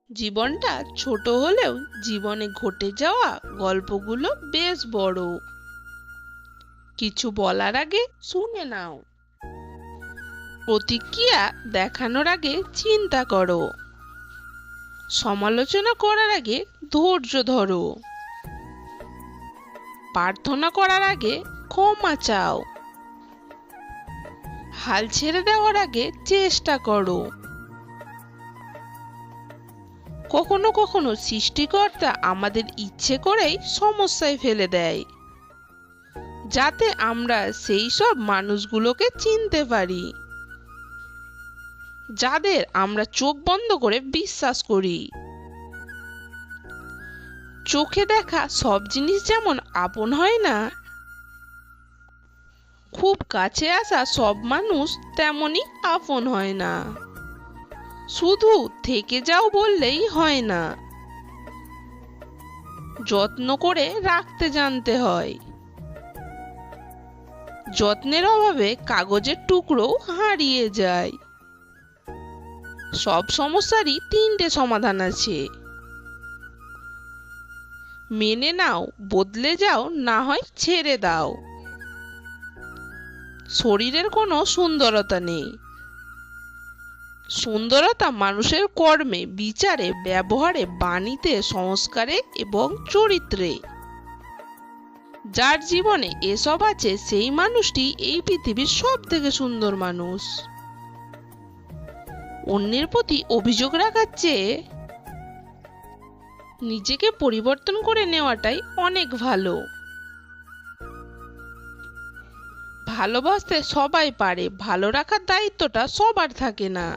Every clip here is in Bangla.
জীবনটা ছোট হলেও জীবনে ঘটে যাওয়া গল্পগুলো বেশ বড়। কিছু বলার আগে শুনে নাও, প্রতিক্রিয়া দেখানোর আগে চিন্তা করো, সমালোচনা করার আগে ধৈর্য ধরো, প্রার্থনা করার আগে ক্ষমা চাও, হাল ছেড়ে দেওয়ার আগে চেষ্টা করো। কখনো কখনো সৃষ্টিকর্তা আমাদের ইচ্ছে করেই সমস্যায় ফেলে দেয়, যাতে আমরা সেই সব মানুষগুলোকে চিনতে পারি যাদের আমরা চোখ বন্ধ করে বিশ্বাস করি। চোখে দেখা সব জিনিস যেমন আপন হয় না, খুব কাছে আসা সব মানুষ তেমনই আপন হয় না। শুধু থেকে যাও বললেই হয় না, যত্ন করে রাখতে জানতে হয়। যত্নের অভাবে কাগজের টুকরো হারিয়ে যায়। সব সমস্যারই তিনটে সমাধান আছে, মেনে নাও, বদলে যাও, না হয় ছেড়ে দাও। শরীরের কোনো সুন্দরতা নেই, সুন্দরতা মানুষের কর্মে, বিচারে, ব্যবহারে, বাণীতে, সংস্কারে এবং চরিত্রে। যার জীবনে এসব আছে সেই মানুষটি এই পৃথিবীর সব থেকে সুন্দর মানুষ। অন্যের প্রতি অভিযোগ রাখার চেয়ে নিজেকে পরিবর্তন করে নেওয়াটাই অনেক ভালো। ভালোবাসতে সবাই পারে, ভালো রাখার দায়িত্বটা সবার থাকে না।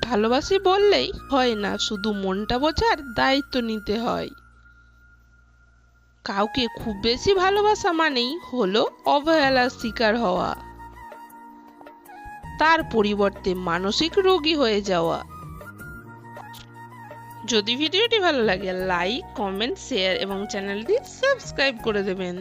ভালোবাসি বললেই হয় না, শুধু মনটা বোঝার দায়িত্ব নিতে হয়। কাউকে খুব বেশি ভালোবাসা মানেই হলো অবহেলার শিকার হওয়া, তার পরিবর্তে মানসিক রোগী হয়ে যাওয়া। যদি ভিডিওটি ভালো লাগে লাইক, কমেন্ট, শেয়ার এবং চ্যানেলটি সাবস্ক্রাইব করে দেবেন।